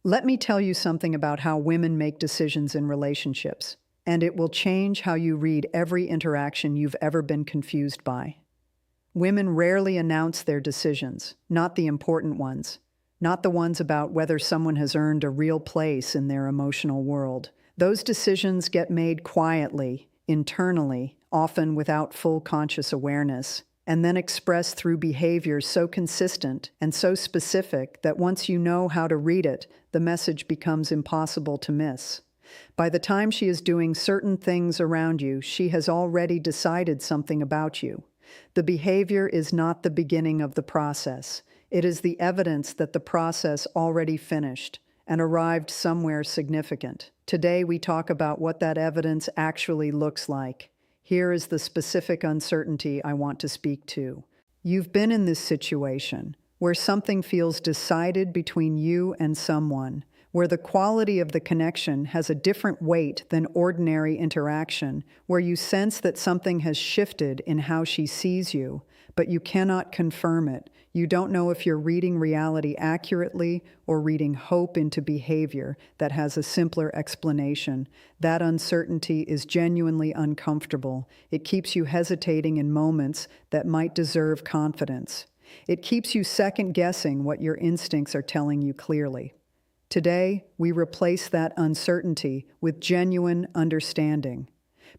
Let me tell you something about how women make decisions in relationships, and it will change how you read every interaction you've ever been confused by. Women rarely announce their decisions, not the important ones, not the ones about whether someone has earned a real place in their emotional world. Those decisions get made quietly, internally, often without full conscious awareness, and then expressed through behavior so consistent and so specific that once you know how to read it, the message becomes impossible to miss. By the time she is doing certain things around you, she has already decided something about you. The behavior is not the beginning of the process. It is the evidence that the process already finished and arrived somewhere significant. Today, we talk about what that evidence actually looks like. Here is the specific uncertainty I want to speak to. You've been in this situation where something feels decided between you and someone, where the quality of the connection has a different weight than ordinary interaction, where you sense that something has shifted in how she sees you, but you cannot confirm it. You don't know if you're reading reality accurately or reading hope into behavior that has a simpler explanation. That uncertainty is genuinely uncomfortable. It keeps you hesitating in moments that might deserve confidence. It keeps you second-guessing what your instincts are telling you clearly. Today, we replace that uncertainty with genuine understanding.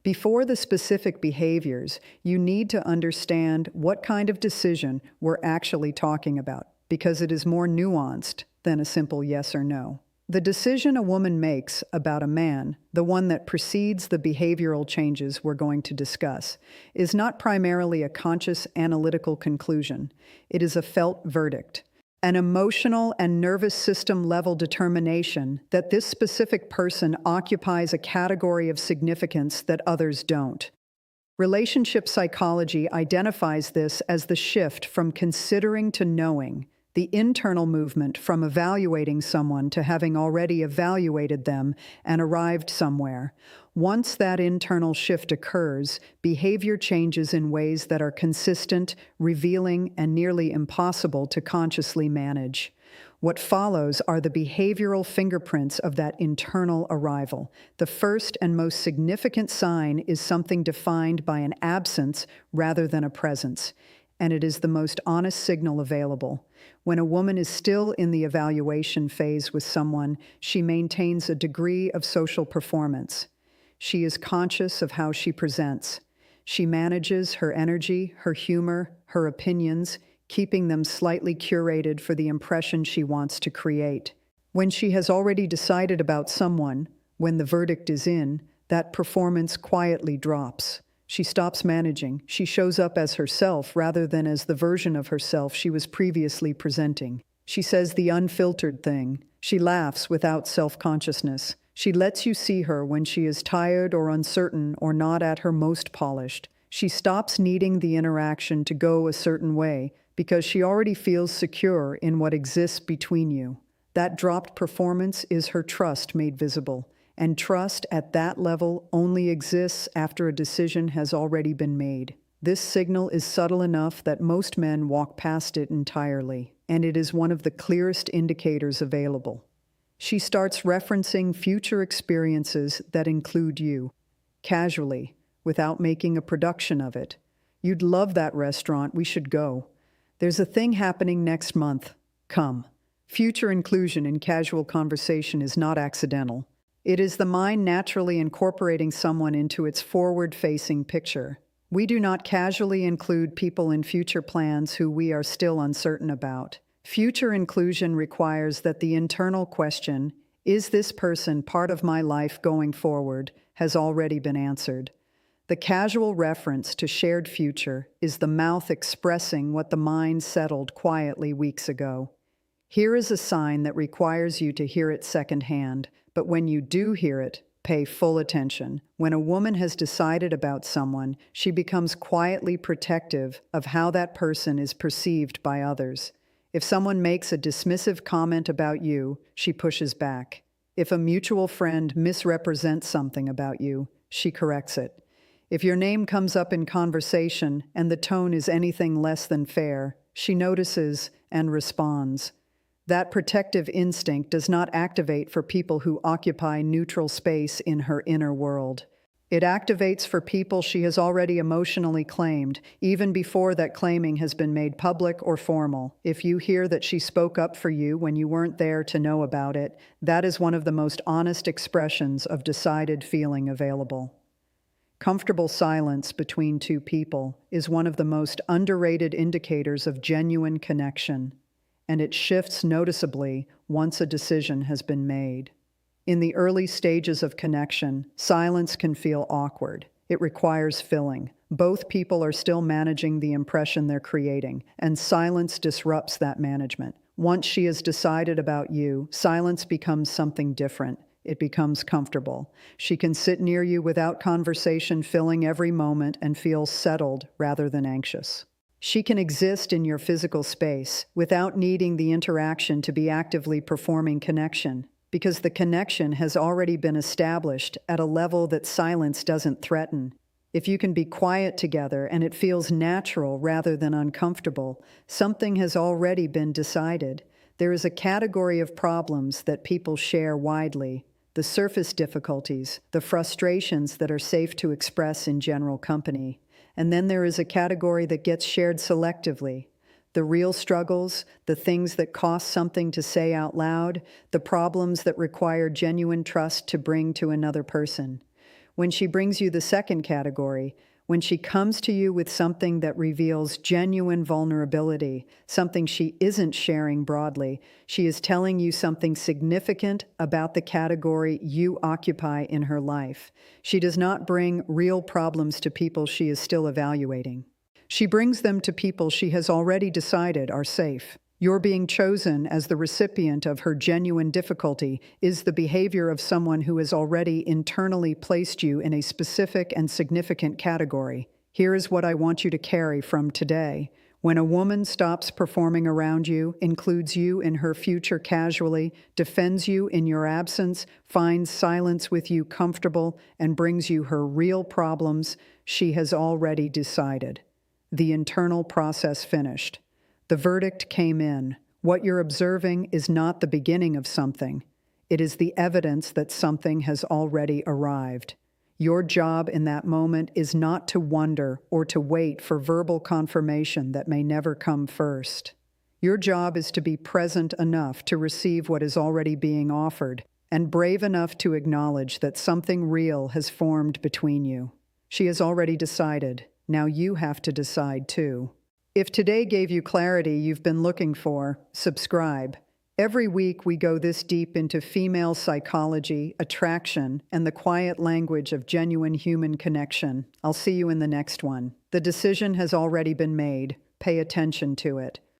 Before the specific behaviors, you need to understand what kind of decision we're actually talking about, because it is more nuanced than a simple yes or no. The decision a woman makes about a man, the one that precedes the behavioral changes we're going to discuss, is not primarily a conscious analytical conclusion. It is a felt verdict. An emotional and nervous system level determination that this specific person occupies a category of significance that others don't. Relationship psychology identifies this as the shift from considering to knowing, the internal movement from evaluating someone to having already evaluated them and arrived somewhere. Once that internal shift occurs, behavior changes in ways that are consistent, revealing, and nearly impossible to consciously manage. What follows are the behavioral fingerprints of that internal arrival. The first and most significant sign is something defined by an absence rather than a presence, and it is the most honest signal available. When a woman is still in the evaluation phase with someone, she maintains a degree of social performance. She is conscious of how she presents. She manages her energy, her humor, her opinions, keeping them slightly curated for the impression she wants to create. When she has already decided about someone, when the verdict is in, that performance quietly drops. She stops managing. She shows up as herself rather than as the version of herself she was previously presenting. She says the unfiltered thing. She laughs without self-consciousness. She lets you see her when she is tired or uncertain or not at her most polished. She stops needing the interaction to go a certain way because she already feels secure in what exists between you. That dropped performance is her trust made visible. And trust at that level only exists after a decision has already been made. This signal is subtle enough that most men walk past it entirely, and it is one of the clearest indicators available. She starts referencing future experiences that include you, casually, without making a production of it. You'd love that restaurant, we should go. There's a thing happening next month. Come. Future inclusion in casual conversation is not accidental. It is the mind naturally incorporating someone into its forward-facing picture. We do not casually include people in future plans who we are still uncertain about. Future inclusion requires that the internal question, is this person part of my life going forward, has already been answered. The casual reference to shared future is the mouth expressing what the mind settled quietly weeks ago. Here is a sign that requires you to hear it secondhand, but when you do hear it, pay full attention. When a woman has decided about someone, she becomes quietly protective of how that person is perceived by others. If someone makes a dismissive comment about you, she pushes back. If a mutual friend misrepresents something about you, she corrects it. If your name comes up in conversation and the tone is anything less than fair, she notices and responds. That protective instinct does not activate for people who occupy neutral space in her inner world. It activates for people she has already emotionally claimed, even before that claiming has been made public or formal. If you hear that she spoke up for you when you weren't there to know about it, that is one of the most honest expressions of decided feeling available. Comfortable silence between two people is one of the most underrated indicators of genuine connection, and it shifts noticeably once a decision has been made. In the early stages of connection, silence can feel awkward. It requires filling. Both people are still managing the impression they're creating, and silence disrupts that management. Once she has decided about you, silence becomes something different. It becomes comfortable. She can sit near you without conversation, filling every moment, and feel settled rather than anxious. She can exist in your physical space without needing the interaction to be actively performing connection, because the connection has already been established at a level that silence doesn't threaten. If you can be quiet together and it feels natural rather than uncomfortable, something has already been decided. There is a category of problems that people share widely: the surface difficulties, the frustrations that are safe to express in general company. And then there is a category that gets shared selectively: the real struggles, the things that cost something to say out loud, the problems that require genuine trust to bring to another person. When she brings you the second category, when she comes to you with something that reveals genuine vulnerability, something she isn't sharing broadly, she is telling you something significant about the category you occupy in her life. She does not bring real problems to people she is still evaluating. She brings them to people she has already decided are safe. Your being chosen as the recipient of her genuine difficulty is the behavior of someone who has already internally placed you in a specific and significant category. Here is what I want you to carry from today. When a woman stops performing around you, includes you in her future casually, defends you in your absence, finds silence with you comfortable, and brings you her real problems, she has already decided. The internal process finished. The verdict came in. What you're observing is not the beginning of something. It is the evidence that something has already arrived. Your job in that moment is not to wonder or to wait for verbal confirmation that may never come first. Your job is to be present enough to receive what is already being offered, and brave enough to acknowledge that something real has formed between you. She has already decided. Now you have to decide too. If today gave you clarity you've been looking for, subscribe. Every week we go this deep into female psychology, attraction, and the quiet language of genuine human connection. I'll see you in the next one. The decision has already been made. Pay attention to it.